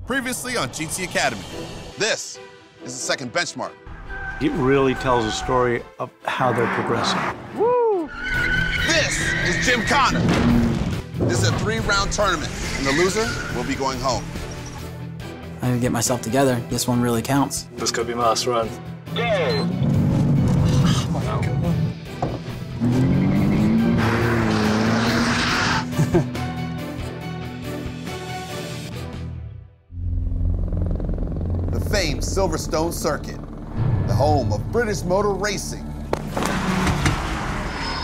Previously on GT Academy, this is the second benchmark. It really tells a story of how they're progressing. Woo! This is Jim Connor. This is a 3-round tournament, and the loser will be going home. I gotta get myself together. This one really counts. This could be my last run. Go! The famed Silverstone Circuit, the home of British motor racing.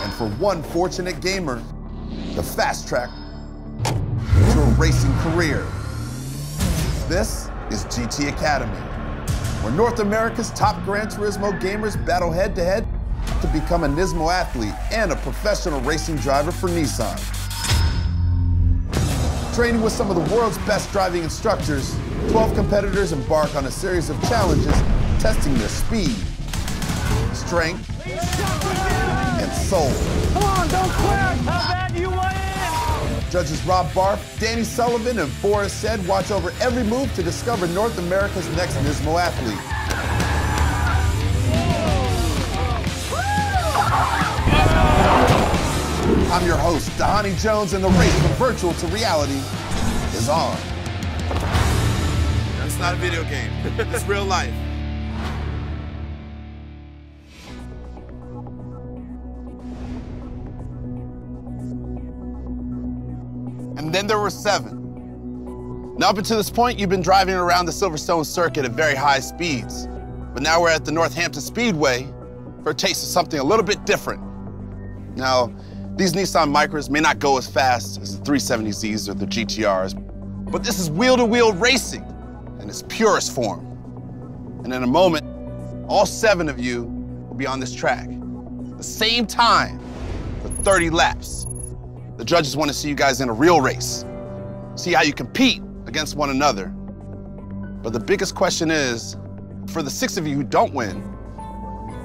And for one fortunate gamer, the fast track to a racing career. This is GT Academy, where North America's top Gran Turismo gamers battle head-to-head to become a Nismo athlete and a professional racing driver for Nissan. Training with some of the world's best driving instructors, 12 competitors embark on a series of challenges testing their speed, strength, and soul. Come on, don't quit! How bad you want in? Judges Rob Barth, Danny Sullivan, and Boris Said watch over every move to discover North America's next Nismo athlete. I'm your host, Dahani Jones, and the race from virtual to reality is on. It's not a video game. It's real life. And then there were 7. Now, up until this point, you've been driving around the Silverstone circuit at very high speeds. But now we're at the Northampton Speedway for a taste of something a little bit different. Now, these Nissan Micras may not go as fast as the 370Zs or the GTRs, but this is wheel-to-wheel racing in its purest form. And in a moment, all 7 of you will be on this track at the same time for 30 laps. The judges want to see you guys in a real race, see how you compete against one another. But the biggest question is, for the 6 of you who don't win,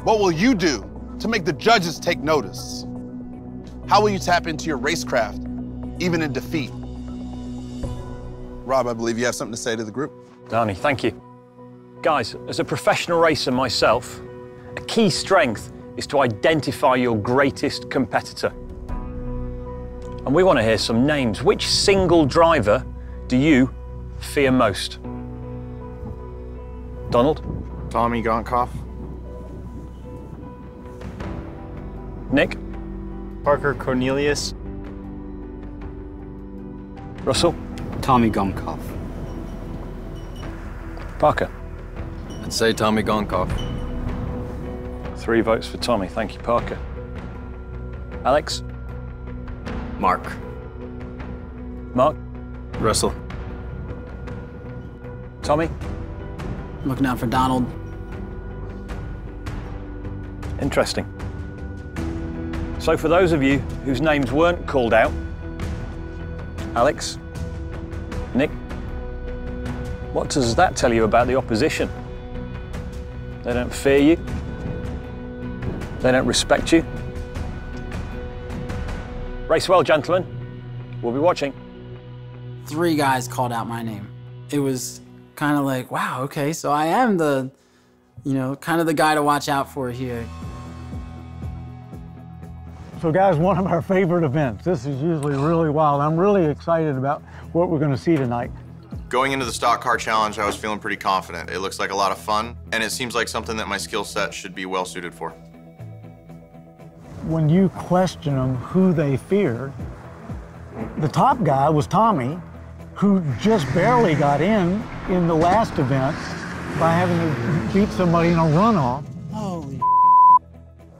what will you do to make the judges take notice? How will you tap into your racecraft, even in defeat? Rob, I believe you have something to say to the group. Dani, thank you. Guys, as a professional racer myself, a key strength is to identify your greatest competitor. And we want to hear some names. Which single driver do you fear most? Donald? Tommy Gontkoff. Nick? Parker Cornelius. Russell? Tommy Gontkoff. Parker? I'd say Tommy Gontkoff. 3 votes for Tommy. Thank you, Parker. Alex? Mark. Mark? Russell. Tommy? Looking out for Donald. Interesting. So for those of you whose names weren't called out, Alex, Nick, what does that tell you about the opposition? They don't fear you? They don't respect you? Race well, gentlemen. We'll be watching. 3 guys called out my name. It was kind of like, wow, okay, so I am the, kind of the guy to watch out for here. So guys, one of our favorite events. This is usually really wild. I'm really excited about what we're going to see tonight. Going into the stock car challenge, I was feeling pretty confident. It looks like a lot of fun, and it seems like something that my skill set should be well suited for. When you question them who they feared, the top guy was Tommy, who just barely got in the last event by having to beat somebody in a runoff. Holy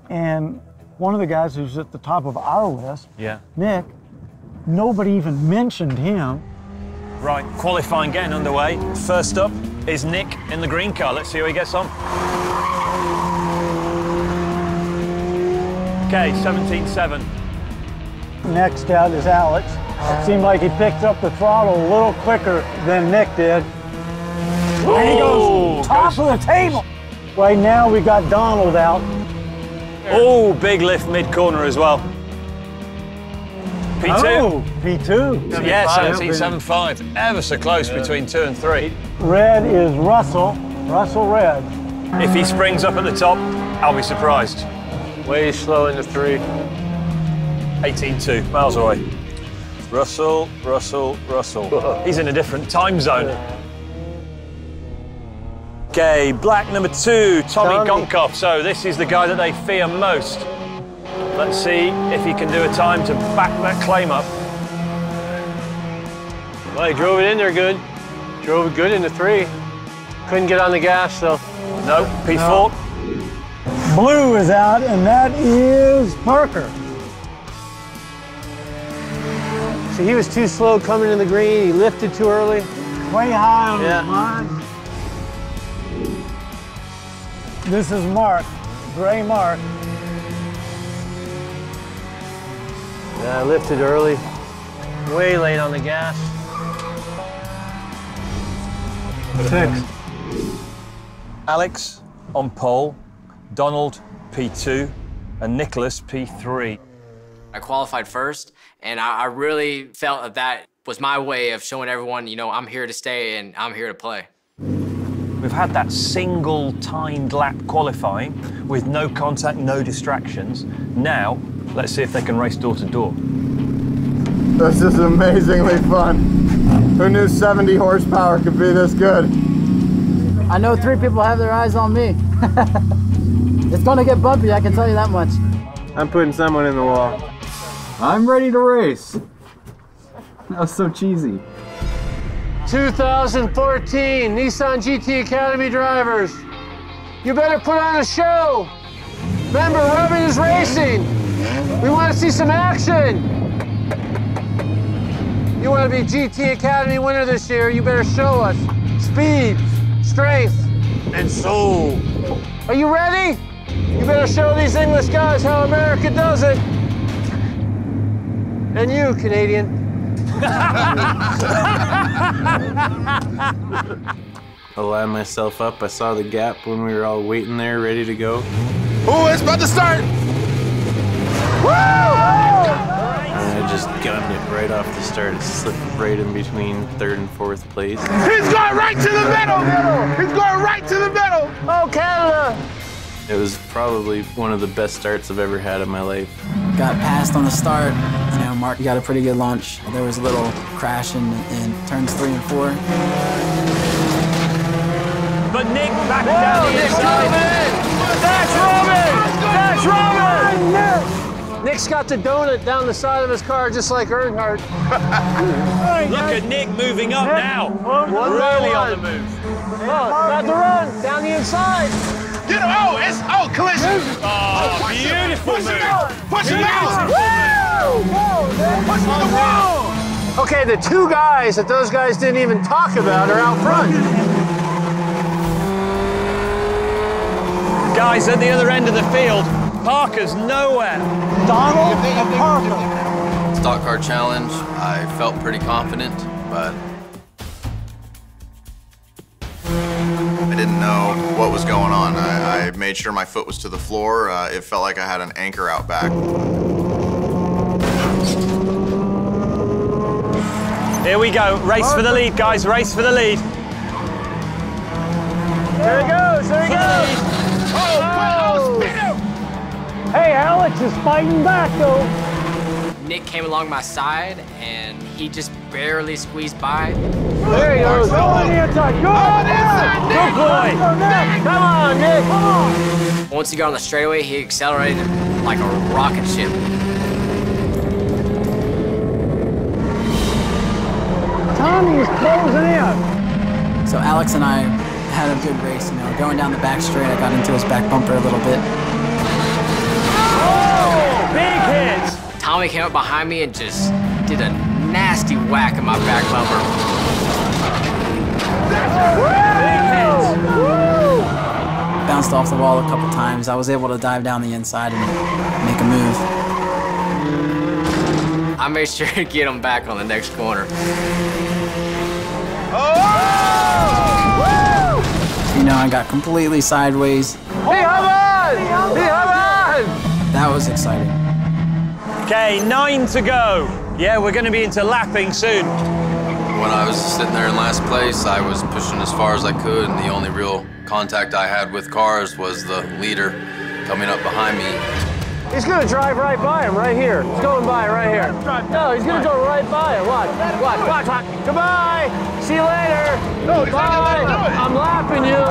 And one of the guys who's at the top of our list, Yeah. Nick, nobody even mentioned him. Right, qualifying getting underway. First up is Nick in the green car. Let's see how he gets on. Okay, 17.7. Next out is Alex. Seemed like he picked up the throttle a little quicker than Nick did. And he goes top of the table. Right now we got Donald out. Oh, big lift mid-corner as well. P2? Oh, P2. Yeah, 17.75. Ever so close between 2 and 3. Red is Russell. Russell Red. If he springs up at the top, I'll be surprised. Way slow into 3. 18.2, miles away. Russell. He's in a different time zone. Okay, black number 2, Tommy Gonkov. So this is the guy that they fear most. Let's see if he can do a time to back that claim up. Well, he drove it in there good. Drove it good into 3. Couldn't get on the gas, though. No, P4. Blue is out, and that is Parker. See, he was too slow coming in the green. He lifted too early. Way high on Yeah. the line. This is Mark, Gray Mark. Yeah, lifted early. Way late on the gas. 6. Alex on pole, Donald P2, and Nicholas P3. I qualified first, and I really felt that was my way of showing everyone, you know, I'm here to stay and I'm here to play. We've had that single timed lap qualifying with no contact, no distractions. Now, let's see if they can race door to door. This is amazingly fun. Who knew 70 horsepower could be this good? I know 3 people have their eyes on me. It's gonna get bumpy, I can tell you that much. I'm putting someone in the wall. I'm ready to race. That was so cheesy. 2014 Nissan GT Academy drivers. You better put on a show. Remember, rubbing is racing. We want to see some action. You want to be GT Academy winner this year, you better show us speed, strength, and soul. Are you ready? You better show these English guys how America does it. And you, Canadian. I lined myself up. I saw the gap when we were all waiting there, ready to go. Ooh, it's about to start. And I just gunned it right off the start. It slipped right in between 3rd and 4th place. He's going right to the middle. He's going right to the middle. Oh, Canada! It was probably one of the best starts I've ever had in my life. Got passed on the start. You know, Mark got a pretty good launch. There was a little crash in turns 3 and 4. But Nick back down the inside. That's Robin! Nick's got the donut down the side of his car just like Earnhardt. Look at Nick moving up now. Really on the move. Oh, about to run down the inside. Get him. Collision. Oh, beautiful move. Push him out. Push him to the wall. Okay, the 2 guys that those guys didn't even talk about are out front. Guys at the other end of the field, Parker's nowhere. Donald and Parker. Stock car challenge. I felt pretty confident, but I didn't know what was going on. I made sure my foot was to the floor. It felt like I had an anchor out back. Here we go. Race for the lead, guys. Race for the lead. There he goes, there he goes. Hey, Alex is fighting back, though. Nick came along my side, and he just barely squeezed by. There he goes. Go on the inside. Go on the inside. Good boy. Come on, Nick. Come on. Once he got on the straightaway, he accelerated like a rocket ship. Tommy's closing in. So Alex and I had a good race, you know. Going down the back straight, I got into his back bumper a little bit. Oh, big hit. Tommy came up behind me and just did a nasty whack in my back bumper. Bounced off the wall a couple times. I was able to dive down the inside and make a move. I made sure to get him back on the next corner. You know, I got completely sideways. That was exciting. Okay, 9 to go. Yeah, we're going to be into lapping soon. When I was sitting there in last place, I was pushing as far as I could, and the only real contact I had with cars was the leader coming up behind me. He's gonna drive right by him, right here. He's going by right here. No, he's gonna go right by him. Watch. Goodbye. See you later. No, he's not gonna let him do it. I'm lapping you.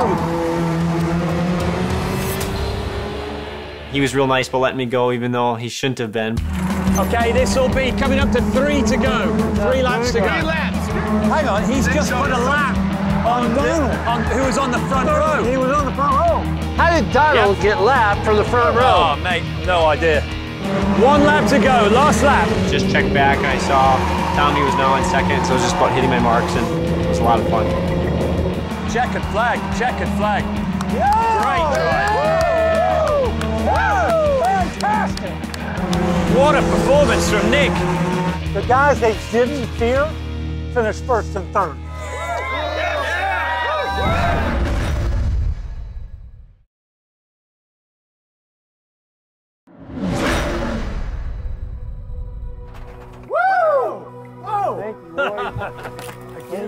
He was real nice about letting me go, even though he shouldn't have been. Okay, this will be coming up to 3 to go. 3 laps to go. 3 laps. Hang on, he's just put a lap on who was on the front row. He was on the front row. How did Donald get lapped from the front row? Oh, mate, no idea. 1 lap to go, last lap. Just checked back and I saw Tommy was now in second, so it was just about hitting my marks, and it was a lot of fun. Checkered flag. Great drive. Fantastic. What a performance from Nick. The guys they didn't fear finished first and third.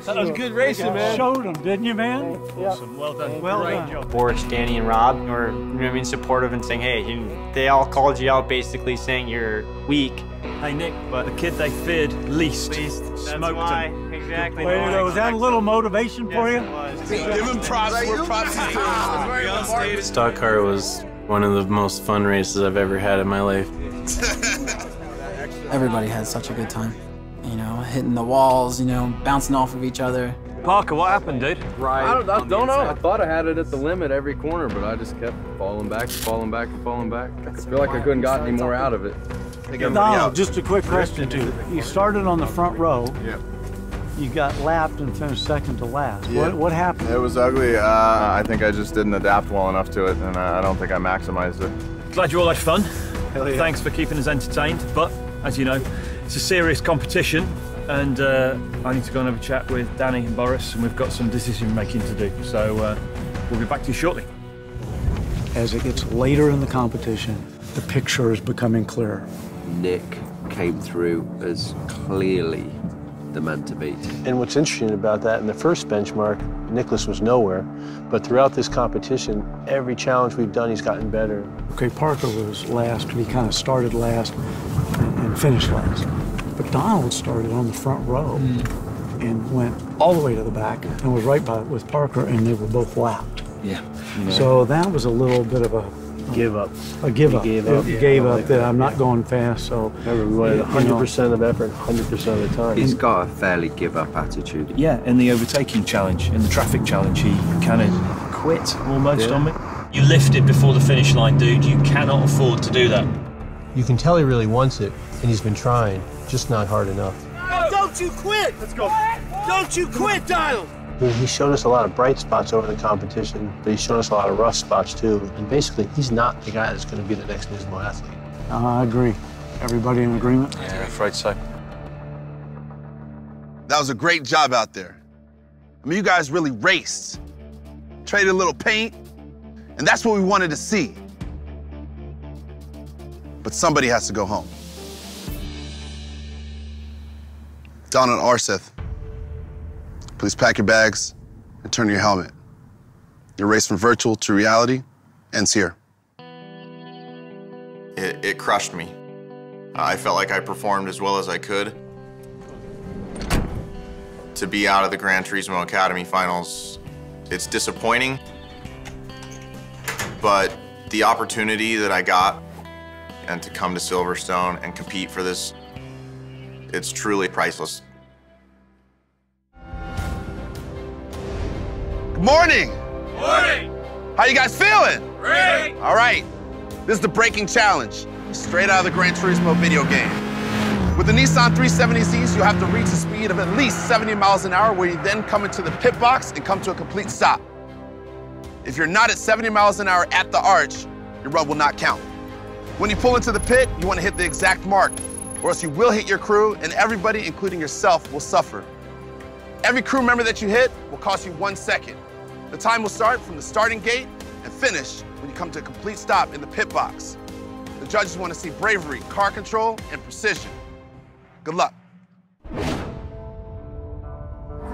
That was good racing, man. Showed them, didn't you, man? Awesome, well done. Great job. Boris, Danny, and Rob were, you know what I mean, supportive and saying, hey, they all called you out basically saying you're weak. Hey, Nick, but the kid they feared least That's smoked why. him. Exactly. Way to go. Was that a little motivation for you? Give him props where props is due. Stock car was one of the most fun races I've ever had in my life. Everybody had such a good time. You know, hitting the walls, you know, bouncing off of each other. Parker, what happened, dude? I don't know. I thought I had it at the limit every corner, but I just kept falling back. I feel like I couldn't got any more out of it. Donald, just a quick question too. You started on the front row. Yeah. You got lapped and finished second to last. Yeah. What happened? It was ugly. I think I just didn't adapt well enough to it, and I don't think I maximized it. Glad you all had fun. Hell yeah. Thanks for keeping us entertained. But, as you know, it's a serious competition, and I need to go and have a chat with Danny and Boris, and we've got some decision-making to do. So we'll be back to you shortly. As it gets later in the competition, the picture is becoming clearer. Nick came through as clearly the man to beat. And what's interesting about that, in the first benchmark, Nicholas was nowhere, but throughout this competition, every challenge we've done, he's gotten better. Okay, Parker was last, and he kind of started last and finished last. But Donald started on the front row and went all the way to the back and was right by with Parker, and they were both lapped. Yeah. So that was a little bit of a Give up. A give up. Gave up. Gave up that I'm not going fast. So remember, we wanted 100% of effort, 100% of the time. He's got a fairly give up attitude. Yeah, in the overtaking challenge, in the traffic challenge, he kind of quit almost on me. You lifted before the finish line, dude. You cannot afford to do that. You can tell he really wants it, and he's been trying, just not hard enough. No, don't you quit! Let's go. Don't you quit, Donald! I mean, he's shown us a lot of bright spots over the competition, but he's shown us a lot of rough spots too. And basically, he's not the guy that's going to be the next Nismo athlete. I agree. Everybody in agreement? Yeah, I'm afraid so. That was a great job out there. I mean, you guys really raced, traded a little paint, and that's what we wanted to see. But somebody has to go home. Donald Arseth, please pack your bags and turn your helmet. Your race from virtual to reality ends here. It crushed me. I felt like I performed as well as I could. To be out of the Gran Turismo Academy finals, it's disappointing, but the opportunity that I got and to come to Silverstone and compete for this, it's truly priceless. Good morning. Morning! How you guys feeling? Great! All right, this is the braking challenge, straight out of the Gran Turismo video game. With the Nissan 370Zs, you'll have to reach a speed of at least 70 miles an hour, where you then come into the pit box and come to a complete stop. If you're not at 70 miles an hour at the arch, your run will not count. When you pull into the pit, you want to hit the exact mark, or else you will hit your crew, and everybody, including yourself, will suffer. Every crew member that you hit will cost you 1 second. The time will start from the starting gate and finish when you come to a complete stop in the pit box. The judges want to see bravery, car control, and precision. Good luck.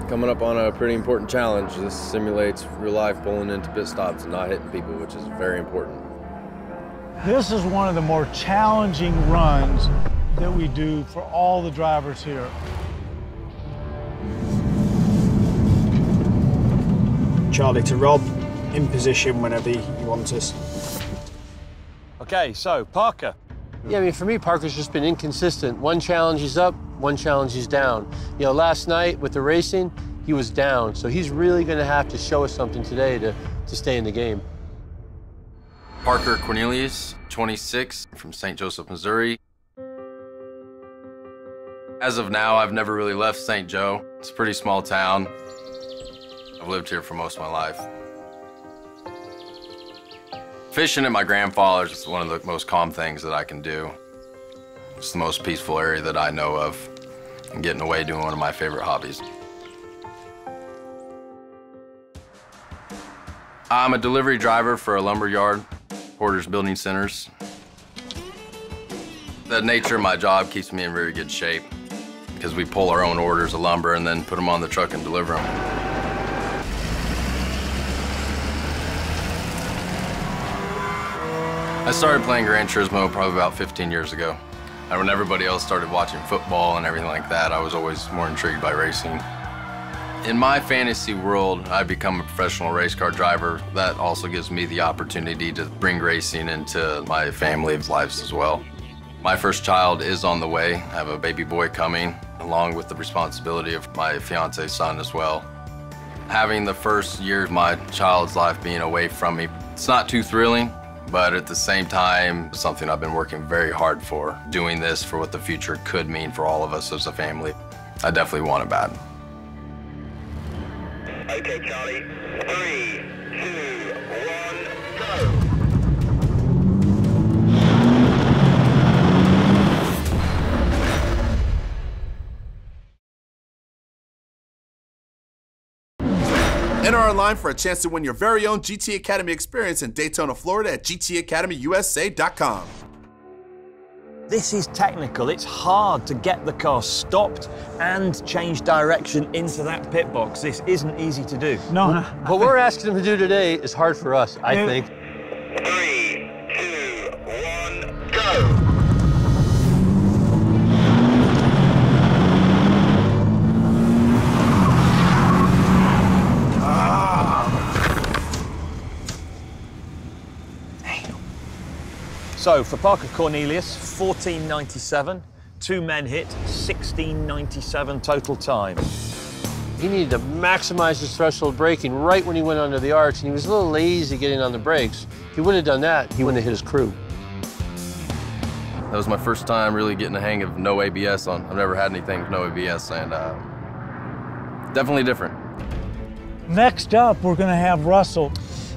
Coming up on a pretty important challenge. This simulates real life pulling into pit stops and not hitting people, which is very important. This is one of the more challenging runs that we do for all the drivers here. Charlie to Rob, in position whenever you want us. Okay, so Parker. Yeah, I mean, for me, Parker's just been inconsistent. One challenge he's up, one challenge he's down. You know, last night with the racing, he was down, so he's really gonna have to show us something today to stay in the game. Parker Cornelius, 26, from St. Joseph, Missouri. As of now, I've never really left St. Joe. It's a pretty small town. I've lived here for most of my life. Fishing at my grandfather's is one of the most calm things that I can do. It's the most peaceful area that I know of, and getting away doing one of my favorite hobbies. I'm a delivery driver for a lumber yard, Porter's Building Centers. The nature of my job keeps me in very good shape because we pull our own orders of lumber and then put them on the truck and deliver them. I started playing Gran Turismo probably about 15 years ago. And when everybody else started watching football and everything like that, I was always more intrigued by racing. In my fantasy world, I've become a professional race car driver. That also gives me the opportunity to bring racing into my family's lives as well. My first child is on the way. I have a baby boy coming, along with the responsibility of my fiance's son as well. Having the first year of my child's life being away from me, it's not too thrilling, but at the same time, it's something I've been working very hard for, doing this for what the future could mean for all of us as a family. I definitely want it bad. Okay, Charlie. 3, 2, 1, go! Enter our line for a chance to win your very own GT Academy experience in Daytona, Florida at gtacademyusa.com. This is technical. It's hard to get the car stopped and change direction into that pit box. This isn't easy to do. No. What we're asking him to do today is hard for us, I think. 3, 2, 1, go! So for Parker Cornelius, 14.97, 2 men hit, 16.97 total time. He needed to maximize his threshold braking right when he went under the arch, and he was a little lazy getting on the brakes. If he would have done that, he wouldn't have hit his crew. That was my first time really getting the hang of no ABS on. I've never had anything with no ABS, and definitely different. Next up, we're going to have Russell.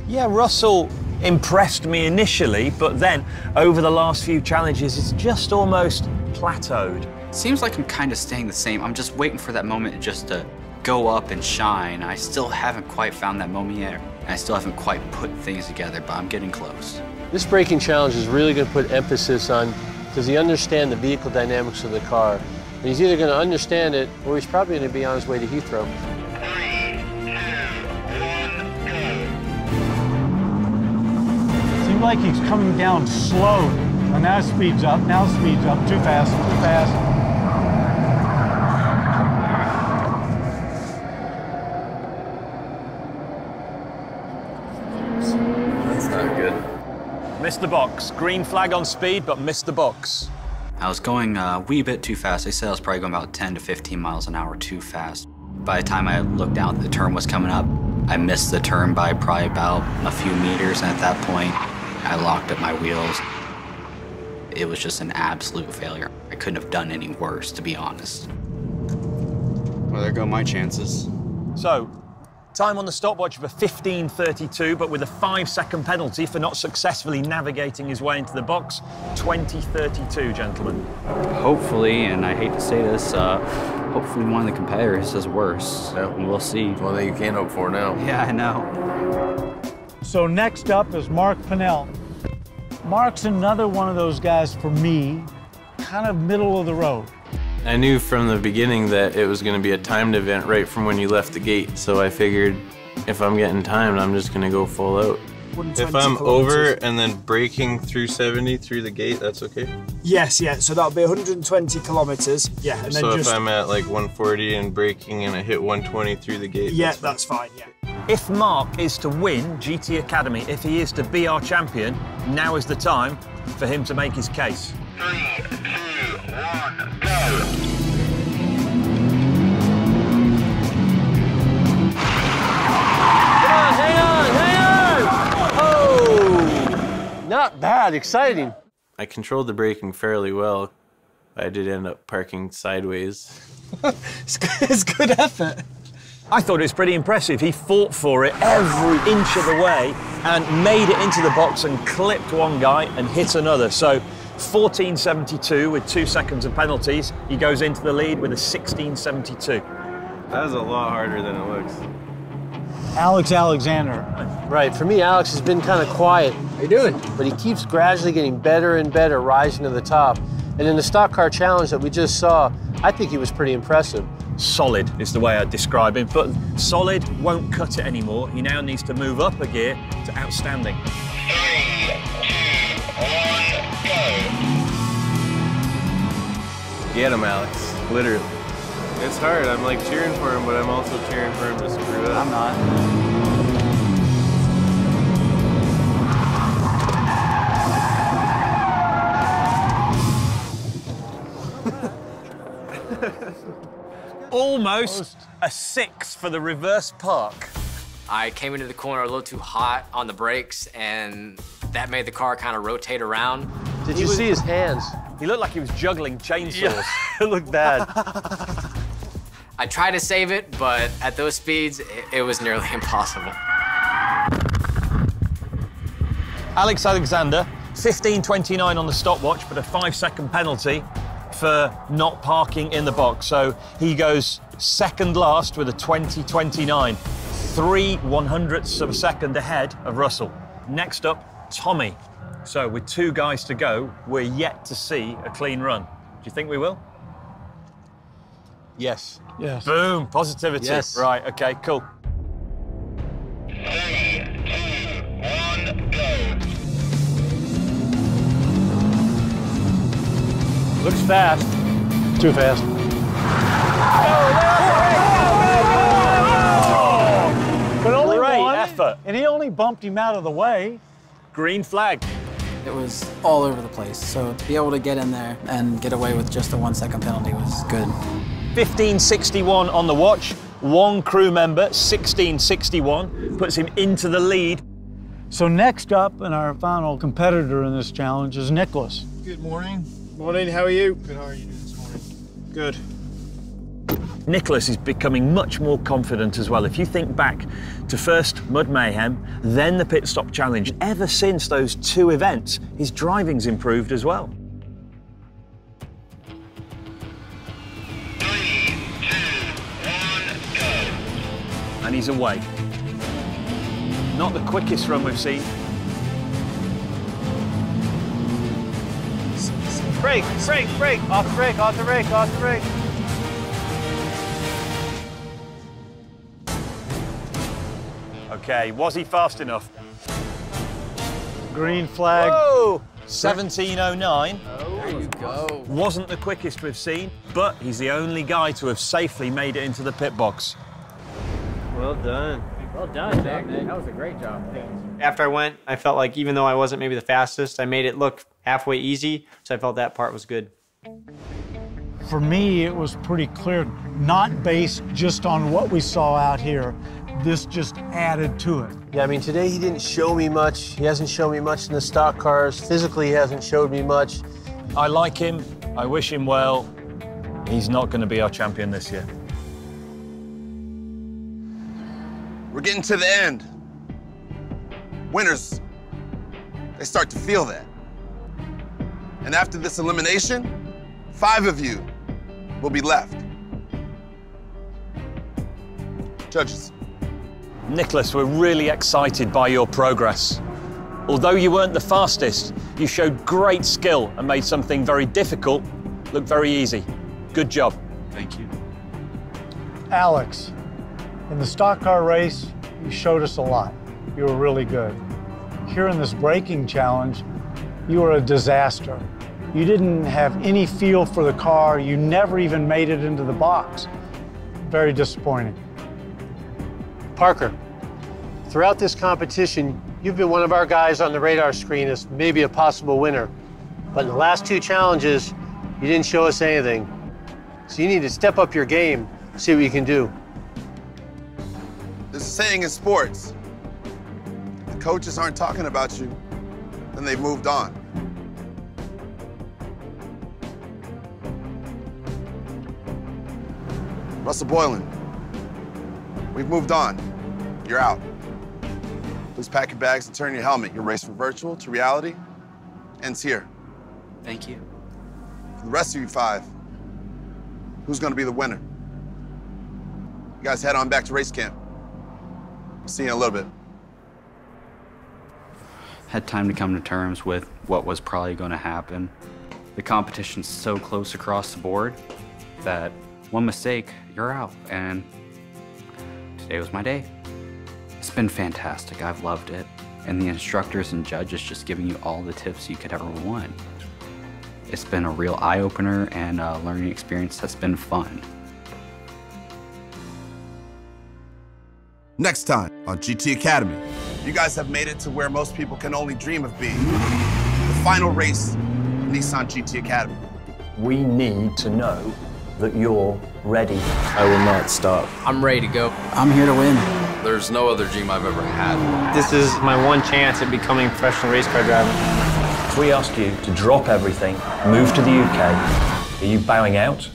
Yeah, Russell impressed me initially, but then over the last few challenges, it's just almost plateaued. Seems like I'm kind of staying the same. I'm just waiting for that moment just to go up and shine. I still haven't quite found that moment yet. I still haven't quite put things together, but I'm getting close. This braking challenge is really going to put emphasis on, does he understand the vehicle dynamics of the car? And he's either going to understand it, or he's probably going to be on his way to Heathrow. Like he's coming down slow, and now speeds up, too fast, too fast. That's not good. Missed the box. Green flag on speed, but missed the box. I was going a wee bit too fast. They said I was probably going about 10 to 15 miles an hour too fast. By the time I looked down, the turn was coming up. I missed the turn by probably about a few meters, and at that point, I locked up my wheels. It was just an absolute failure. I couldn't have done any worse, to be honest. Well, there go my chances. So, time on the stopwatch of a 15.32, but with a 5-second penalty for not successfully navigating his way into the box. 20.32, gentlemen. Hopefully, and I hate to say this, hopefully one of the competitors does worse. Yeah. We'll see. One thing you can't hope for now. Yeah, I know. So next up is Mark Pinnell. Mark's another one of those guys for me, kind of middle of the road. I knew from the beginning that it was going to be a timed event right from when you left the gate, so I figured if I'm getting timed, I'm just going to go full out. If I'm over and then braking through 70 through the gate, that's okay? Yes, yeah, so that'll be 120 kilometers. Yeah, and then so just... if I'm at like 140 and braking and I hit 120 through the gate, yeah, that's fine, yeah. If Mark is to win GT Academy, if he is to be our champion, now is the time for him to make his case. 3, 2, 1, go! Not bad, exciting. I controlled the braking fairly well. I did end up parking sideways. It's good effort. I thought it was pretty impressive. He fought for it every inch of the way and made it into the box and clipped one guy and hit another. So 14.72 with 2 seconds of penalties. He goes into the lead with a 16.72. That was a lot harder than it looks. Alex Alexander. Right, for me, Alex has been kind of quiet. How you doing? But he keeps gradually getting better and better, rising to the top. And in the stock car challenge that we just saw, I think he was pretty impressive. Solid is the way I'd describe him, but solid won't cut it anymore. He now needs to move up a gear to outstanding. 3, 2, 1, go! Get him, Alex, literally. It's hard, I'm like cheering for him, but I'm also cheering for him to screw up. I'm not. Almost a 6 for the reverse park. I came into the corner a little too hot on the brakes, and that made the car kind of rotate around. Did you see his hands? He looked like he was juggling chainsaws. Yeah, it looked bad. I tried to save it, but at those speeds, it was nearly impossible. Alex Alexander, 15.29 on the stopwatch, but a 5-second penalty for not parking in the box. So he goes second last with a 20.29, 3/100ths of a second ahead of Russell. Next up, Tommy. So with 2 guys to go, we're yet to see a clean run. Do you think we will? Yes. Yes. Boom, positivity. Yes. Right, okay, cool. 3, 2, 1, go! Looks fast. Too fast. But only Great one, effort. and he only bumped him out of the way. Green flag. It was all over the place. So to be able to get in there and get away with just a 1-second penalty was good. 15.61 on the watch. 1 crew member, 16.61, puts him into the lead. So next up, and our final competitor in this challenge is Nicholas. Good morning. Morning, how are you? Good, how are you doing this morning? Good. Nicholas is becoming much more confident as well. If you think back to first Mud Mayhem, then the Pit Stop Challenge, ever since those 2 events, his driving's improved as well. 3, 2, 1, go! And he's away. Not the quickest run we've seen. Brake, brake, brake. Off the brake, off the brake, off the brake. Okay, was he fast enough? Green flag. Whoa! 17.09. There you go. Wasn't the quickest we've seen, but he's the only guy to have safely made it into the pit box. Well done. Well done, Nick. That was a great job. After I went, I felt like even though I wasn't maybe the fastest, I made it look halfway easy, so I felt that part was good. For me, it was pretty clear, not based just on what we saw out here. This just added to it. Yeah, I mean, today he didn't show me much. He hasn't shown me much in the stock cars. Physically, he hasn't showed me much. I like him. I wish him well. He's not going to be our champion this year. We're getting to the end. Winners, they start to feel that. And after this elimination, 5 of you will be left. Judges. Nicholas, we're really excited by your progress. Although you weren't the fastest, you showed great skill and made something very difficult look very easy. Good job. Thank you. Alex, in the stock car race, you showed us a lot. You were really good. Here in this braking challenge, you were a disaster. You didn't have any feel for the car. You never even made it into the box. Very disappointing. Parker, throughout this competition, you've been one of our guys on the radar screen as maybe a possible winner. But in the last 2 challenges, you didn't show us anything. So you need to step up your game, see what you can do. There's a saying in sports, if the coaches aren't talking about you, then they've moved on. Russell Boylan, we've moved on. You're out. Please pack your bags and turn your helmet. Your race from virtual to reality ends here. Thank you. For the rest of you 5, who's going to be the winner? You guys head on back to race camp. See you in a little bit. Had time to come to terms with what was probably going to happen. The competition's so close across the board that one mistake, you're out, and today was my day. It's been fantastic, I've loved it, and the instructors and judges just giving you all the tips you could ever want. It's been a real eye-opener and a learning experience that's been fun. Next time on GT Academy, you guys have made it to where most people can only dream of being. The final race, Nissan GT Academy. We need to know that you're ready. I will not stop. I'm ready to go. I'm here to win. There's no other dream I've ever had. This is my one chance at becoming a professional race car driver. If we ask you to drop everything, move to the UK, are you bowing out?